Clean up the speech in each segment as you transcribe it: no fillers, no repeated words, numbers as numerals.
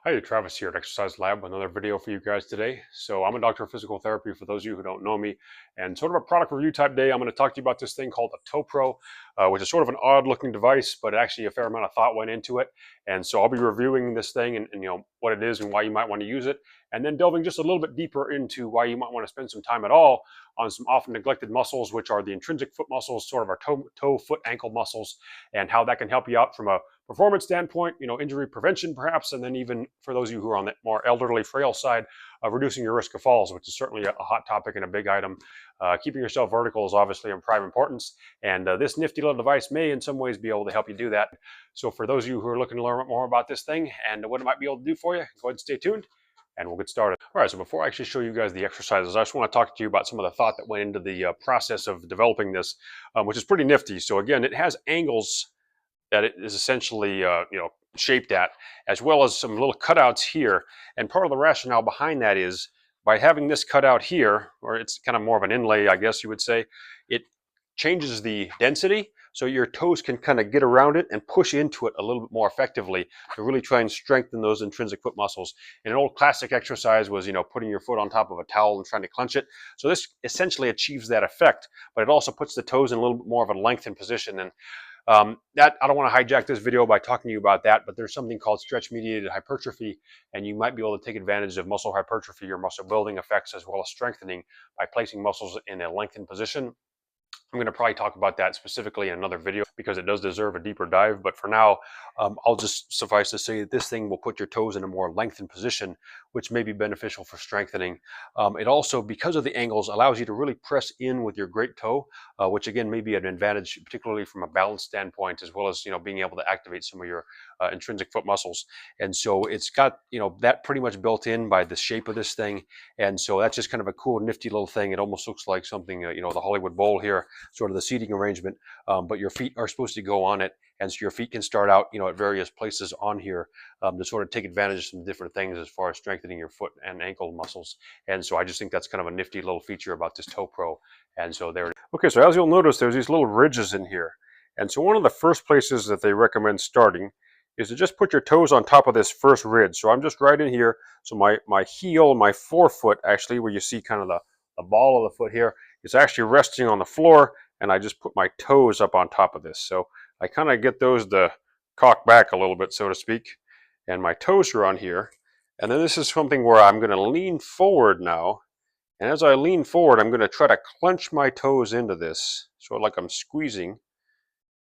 Hi, Travis here at Exercise Lab with another video for you guys today. So I'm a doctor of physical therapy for those of you who don't know me, and sort of a product review type day. I'm going to talk to you about this thing called a ToePro, which is sort of an odd looking device, but actually a fair amount of thought went into it. And so I'll be reviewing this thing and what it is and why you might want to use it, and then delving just a little bit deeper into why you might want to spend some time at all on some often neglected muscles, which are the intrinsic foot muscles, sort of our toe, foot, ankle muscles, and how that can help you out from a performance standpoint, injury prevention perhaps, and then even for those of you who are on the more elderly, frail side of reducing your risk of falls, which is certainly a hot topic and a big item. Keeping yourself vertical is obviously of prime importance, and this nifty little device may in some ways be able to help you do that. So for those of you who are looking to learn more about this thing and what it might be able to do for you, go ahead and stay tuned and we'll get started. All right, so before I actually show you guys the exercises, I just want to talk to you about some of the thought that went into the process of developing this, which is pretty nifty. So again, it has angles that it is essentially shaped at, as well as some little cutouts here. And part of the rationale behind that is by having this cutout here, or it's kind of more of an inlay, I guess you would say, it changes the density so your toes can kind of get around it and push into it a little bit more effectively to really try and strengthen those intrinsic foot muscles. And an old classic exercise was, putting your foot on top of a towel and trying to clench it. So this essentially achieves that effect, but it also puts the toes in a little bit more of a lengthened position. And that I don't want to hijack this video by talking to you about that, but there's something called stretch-mediated hypertrophy, and you might be able to take advantage of muscle hypertrophy or muscle building effects as well as strengthening by placing muscles in a lengthened position. I'm going to probably talk about that specifically in another video because it does deserve a deeper dive. But for now, I'll just suffice to say that this thing will put your toes in a more lengthened position, which may be beneficial for strengthening. It also, because of the angles, allows you to really press in with your great toe, which again may be an advantage, particularly from a balance standpoint, as well as being able to activate some of your intrinsic foot muscles. And so it's got that pretty much built in by the shape of this thing. And so that's just kind of a cool, nifty little thing. It almost looks like something, the Hollywood Bowl here, sort of the seating arrangement, but your feet are supposed to go on it, and so your feet can start out, at various places on here to sort of take advantage of some different things as far as strengthening your foot and ankle muscles. And so I just think that's kind of a nifty little feature about this ToePro. And so there. Okay, so as you'll notice, there's these little ridges in here, and so one of the first places that they recommend starting is to just put your toes on top of this first ridge. So I'm just right in here. So my heel, my forefoot, actually, where you see kind of the ball of the foot here, is actually resting on the floor, and I just put my toes up on top of this. So I kind of get those to cock back a little bit, so to speak, and my toes are on here. And then this is something where I'm going to lean forward now, and as I lean forward, I'm going to try to clench my toes into this, sort of like I'm squeezing,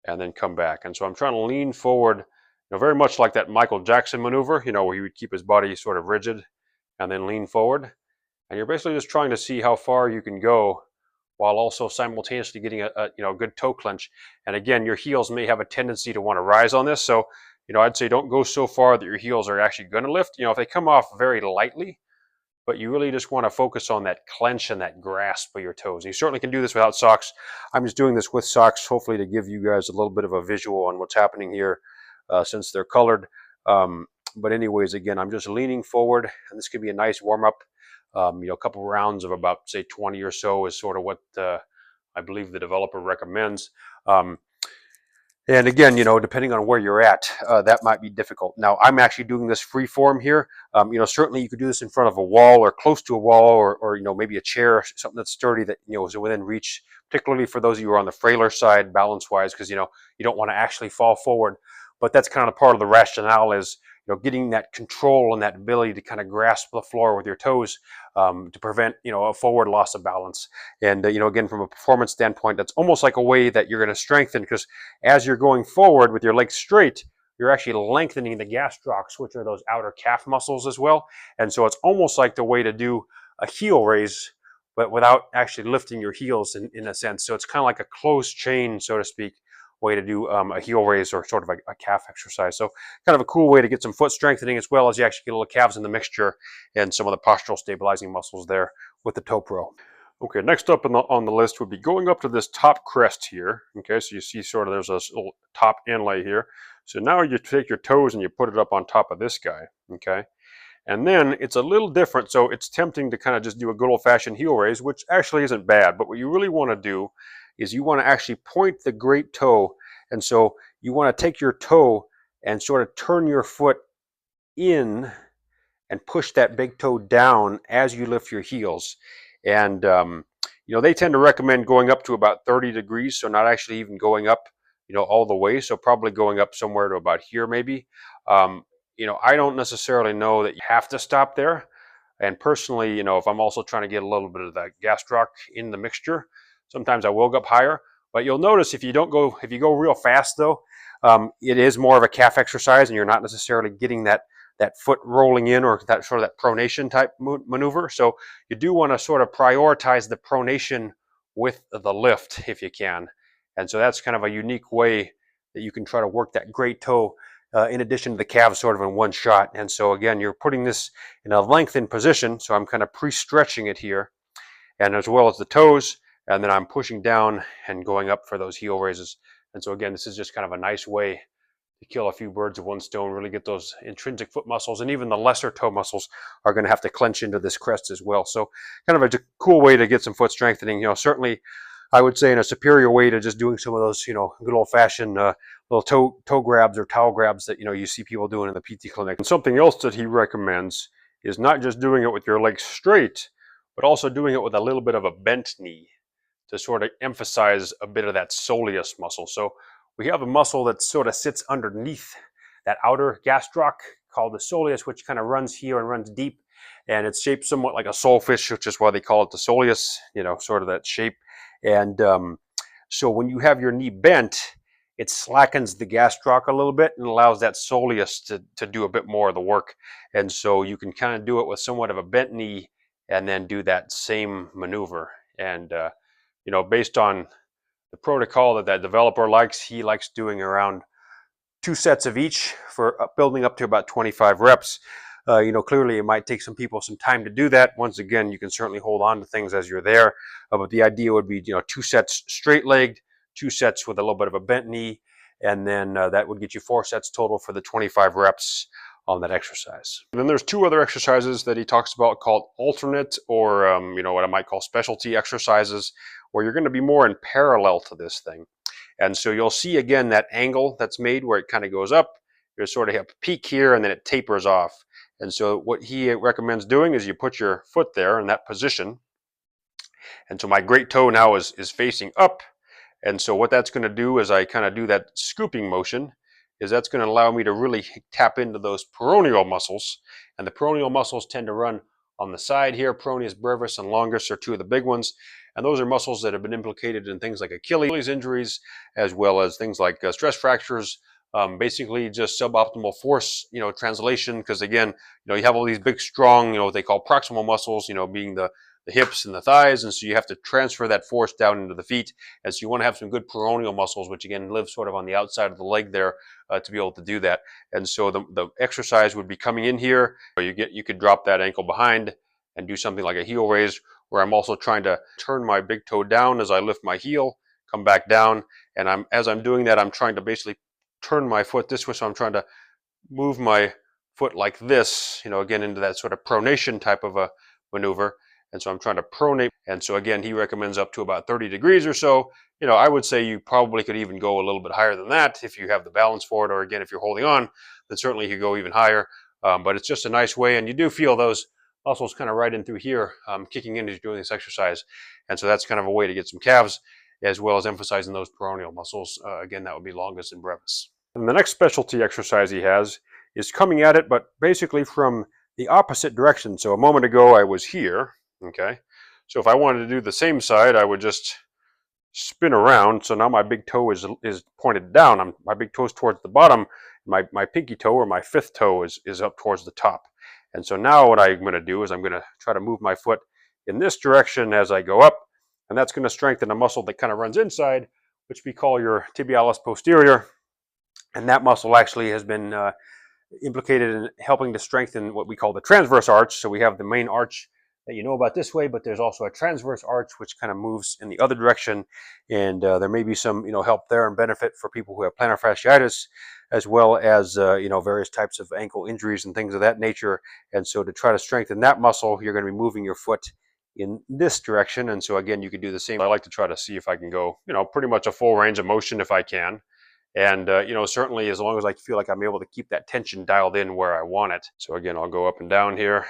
and then come back. And so I'm trying to lean forward, very much like that Michael Jackson maneuver, where he would keep his body sort of rigid and then lean forward. And you're basically just trying to see how far you can go while also simultaneously getting a good toe clench. And again, your heels may have a tendency to want to rise on this. So, I'd say don't go so far that your heels are actually going to lift. If they come off very lightly, but you really just want to focus on that clench and that grasp of your toes. And you certainly can do this without socks. I'm just doing this with socks, hopefully to give you guys a little bit of a visual on what's happening here since they're colored. But anyways, again, I'm just leaning forward, and this could be a nice warm-up. A couple rounds of about, say, 20 or so is sort of what I believe the developer recommends. And again, depending on where you're at, that might be difficult. Now, I'm actually doing this free form here. Certainly you could do this in front of a wall or close to a wall, or maybe a chair, something that's sturdy that, is within reach, particularly for those of you who are on the frailer side balance-wise, because, you don't want to actually fall forward. But that's kind of part of the rationale is, getting that control and that ability to kind of grasp the floor with your toes to prevent, a forward loss of balance. And, again, from a performance standpoint, that's almost like a way that you're going to strengthen, because as you're going forward with your legs straight, you're actually lengthening the gastrocs, which are those outer calf muscles as well. And so it's almost like the way to do a heel raise, but without actually lifting your heels in a sense. So it's kind of like a closed chain, so to speak, way to do a heel raise or sort of a calf exercise. So kind of a cool way to get some foot strengthening, as well as you actually get a little calves in the mixture and some of the postural stabilizing muscles there with the ToePro. Okay, next up on the list would be going up to this top crest here. Okay, so you see sort of there's a little top inlay here. So now you take your toes and you put it up on top of this guy. Okay, and then it's a little different. So it's tempting to kind of just do a good old-fashioned heel raise, which actually isn't bad. But what you really want to do is you want to actually point the great toe. And so you want to take your toe and sort of turn your foot in and push that big toe down as you lift your heels. And they tend to recommend going up to about 30 degrees, so not actually even going up, all the way. So probably going up somewhere to about here, maybe. I don't necessarily know that you have to stop there. And personally, if I'm also trying to get a little bit of that gastroc in the mixture, sometimes I will go up higher. But you'll notice if you go real fast though, it is more of a calf exercise, and you're not necessarily getting that foot rolling in, or that sort of that pronation type maneuver. So you do want to sort of prioritize the pronation with the lift if you can. And so that's kind of a unique way that you can try to work that great toe in addition to the calves sort of in one shot. And so again, you're putting this in a lengthened position. So I'm kind of pre-stretching it here, and as well as the toes. And then I'm pushing down and going up for those heel raises. And so again, this is just kind of a nice way to kill a few birds with one stone, really get those intrinsic foot muscles, and even the lesser toe muscles are going to have to clench into this crest as well. So kind of a cool way to get some foot strengthening. Certainly I would say in a superior way to just doing some of those, good old fashioned little toe grabs or towel grabs that, you see people doing in the PT clinic. And something else that he recommends is not just doing it with your legs straight, but also doing it with a little bit of a bent knee to sort of emphasize a bit of that soleus muscle. So we have a muscle that sort of sits underneath that outer gastroc called the soleus, which kind of runs here and runs deep. And it's shaped somewhat like a solefish, which is why they call it the soleus, sort of that shape. And so when you have your knee bent, it slackens the gastroc a little bit and allows that soleus to do a bit more of the work. And so you can kind of do it with somewhat of a bent knee and then do that same maneuver. And, based on the protocol that developer likes, he likes doing around 2 sets of each for building up to about 25 reps. Clearly it might take some people some time to do that. Once again, you can certainly hold on to things as you're there, but the idea would be, 2 sets straight legged, 2 sets with a little bit of a bent knee, and then that would get you 4 sets total for the 25 reps on that exercise. And then there's 2 other exercises that he talks about called alternate, or what I might call specialty exercises, where you're going to be more in parallel to this thing. And so you'll see again that angle that's made where it kind of goes up. You sort of have a peak here and then it tapers off. And so what he recommends doing is you put your foot there in that position. And so my great toe now is facing up. And so what that's going to do is I kind of do that scooping motion, is that's going to allow me to really tap into those peroneal muscles. And the peroneal muscles tend to run on the side here. Peroneus brevis and longus are 2 of the big ones. And those are muscles that have been implicated in things like Achilles injuries, as well as things like stress fractures, basically just suboptimal force, translation, because again, you have all these big, strong, what they call proximal muscles, being the hips and the thighs, and so you have to transfer that force down into the feet. And so you want to have some good peroneal muscles, which again live sort of on the outside of the leg there, to be able to do that. And so the exercise would be coming in here, or you could drop that ankle behind and do something like a heel raise, where I'm also trying to turn my big toe down as I lift my heel, come back down, and as I'm doing that, I'm trying to basically turn my foot this way. So I'm trying to move my foot like this, again into that sort of pronation type of a maneuver. And so I'm trying to pronate. And so again, he recommends up to about 30 degrees or so. I would say you probably could even go a little bit higher than that if you have the balance for it, or again, if you're holding on, then certainly you could go even higher. But it's just a nice way, and you do feel those muscles kind of right in through here, kicking in as you're doing this exercise. And so that's kind of a way to get some calves, as well as emphasizing those peroneal muscles. Again, that would be longus and brevis. And the next specialty exercise he has is coming at it, but basically from the opposite direction. So a moment ago I was here, okay? So if I wanted to do the same side, I would just spin around. So now my big toe is pointed down. My big toe is towards the bottom. My pinky toe, or my 5th toe, is up towards the top. And so now what I'm going to do is I'm going to try to move my foot in this direction as I go up, and that's going to strengthen a muscle that kind of runs inside, which we call your tibialis posterior. And that muscle actually has been implicated in helping to strengthen what we call the transverse arch. So we have the main arch that you know about this way, but there's also a transverse arch which kind of moves in the other direction. And there may be some help there and benefit for people who have plantar fasciitis, as well as various types of ankle injuries and things of that nature. And so to try to strengthen that muscle, you're going to be moving your foot in this direction. And so again, you could do the same. I like to try to see if I can go pretty much a full range of motion if I can. And certainly as long as I feel like I'm able to keep that tension dialed in where I want it. So again, I'll go up and down here.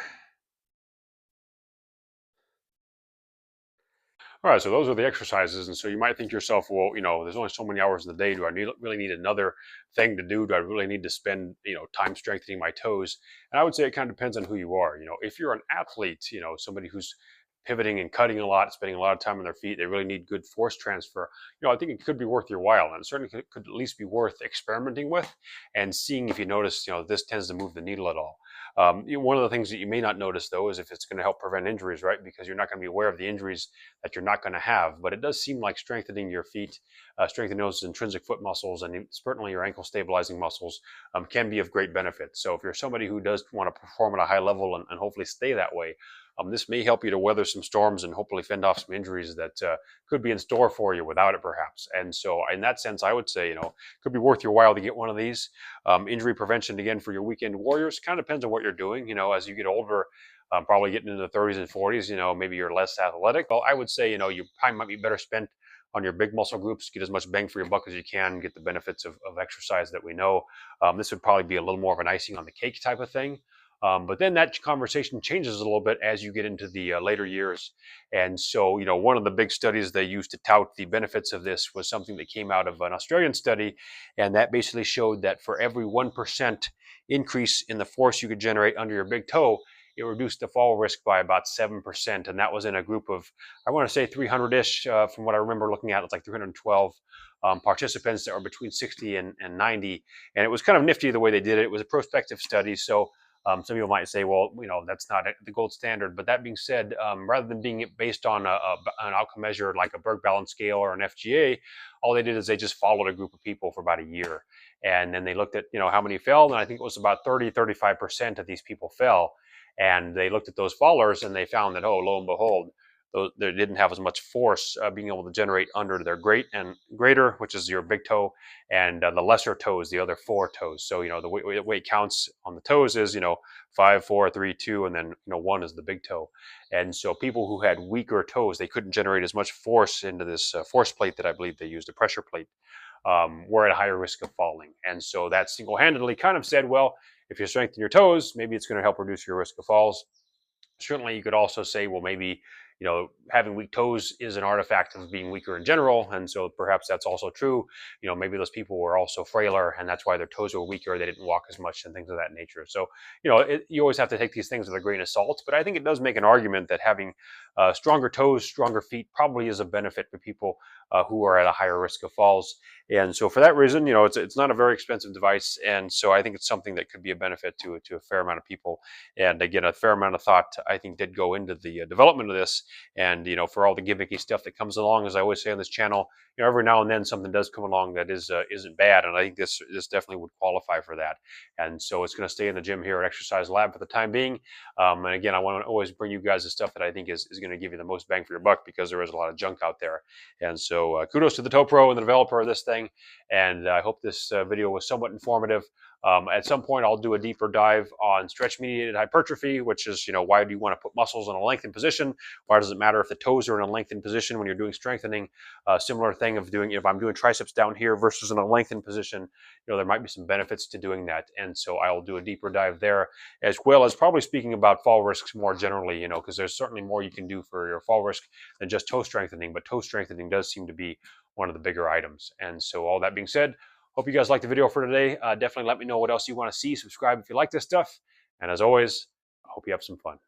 All right, so those are the exercises. And so you might think to yourself, well, there's only so many hours in the day. Do I really need another thing to do? Do I really need to spend, time strengthening my toes? And I would say it kind of depends on who you are. If you're an athlete, somebody who's pivoting and cutting a lot, spending a lot of time on their feet, they really need good force transfer. I think it could be worth your while, and it certainly could at least be worth experimenting with and seeing if you notice, this tends to move the needle at all. One of the things that you may not notice, though, is if it's going to help prevent injuries, right? Because you're not going to be aware of the injuries that you're not going to have. But it does seem like strengthening your feet, strengthening those intrinsic foot muscles, and certainly your ankle stabilizing muscles can be of great benefit. So if you're somebody who does want to perform at a high level and hopefully stay that way, this may help you to weather some storms and hopefully fend off some injuries that could be in store for you without it, perhaps. And so, in that sense, I would say, it could be worth your while to get one of these. Injury prevention, again, for your weekend warriors, kind of depends on what you're doing. As you get older, probably getting into the 30s and 40s, maybe you're less athletic. Well, I would say, your time might be better spent on your big muscle groups, get as much bang for your buck as you can, get the benefits of exercise that we know. This would probably be a little more of an icing on the cake type of thing. But then that conversation changes a little bit as you get into the later years. And so, one of the big studies they used to tout the benefits of this was something that came out of an Australian study. And that basically showed that for every 1% increase in the force you could generate under your big toe, it reduced the fall risk by about 7%. And that was in a group of, I want to say 300-ish, from what I remember looking at, it's like 312 participants that were between 60 and 90. And it was kind of nifty the way they did it. It was a prospective study. So some people might say, well, that's not the gold standard. But that being said, rather than being based on an outcome measure like a Berg balance scale or an FGA, all they did is they just followed a group of people for about a year. And then they looked at, how many fell. And I think it was about 35% of these people fell. And they looked at those fallers and they found that, oh, lo and behold, they didn't have as much force being able to generate under their greater, which is your big toe, and the lesser toes, the other four toes. So, the way it counts on the toes is, 5, 4, 3, 2, and then, 1 is the big toe. And so people who had weaker toes, they couldn't generate as much force into this force plate that I believe they used, a pressure plate, were at a higher risk of falling. And so that single-handedly kind of said, well, if you strengthen your toes, maybe it's going to help reduce your risk of falls. Certainly, you could also say, well, maybe having weak toes is an artifact of being weaker in general, and so perhaps that's also true. Maybe those people were also frailer, and that's why their toes were weaker. They didn't walk as much and things of that nature. So, you always have to take these things with a grain of salt. But I think it does make an argument that having stronger toes, stronger feet, probably is a benefit for people who are at a higher risk of falls. And so, for that reason, it's not a very expensive device, and so I think it's something that could be a benefit to a fair amount of people. And again, a fair amount of thought, I think, did go into the development of this. And, for all the gimmicky stuff that comes along, as I always say on this channel, every now and then something does come along that isn't bad. And I think this definitely would qualify for that. And so it's going to stay in the gym here at Exercise Lab for the time being. And again, I want to always bring you guys the stuff that I think is going to give you the most bang for your buck, because there is a lot of junk out there. And so kudos to the ToePro and the developer of this thing. And I hope this video was somewhat informative. At some point, I'll do a deeper dive on stretch-mediated hypertrophy, which is, why do you want to put muscles in a lengthened position? Why does it matter if the toes are in a lengthened position when you're doing strengthening? Similar thing of doing, if I'm doing triceps down here versus in a lengthened position, there might be some benefits to doing that. And so I'll do a deeper dive there, as well as probably speaking about fall risks more generally, because there's certainly more you can do for your fall risk than just toe strengthening, but toe strengthening does seem to be one of the bigger items. And so all that being said, hope you guys liked the video for today. Definitely let me know what else you want to see. Subscribe if you like this stuff. And as always, I hope you have some fun.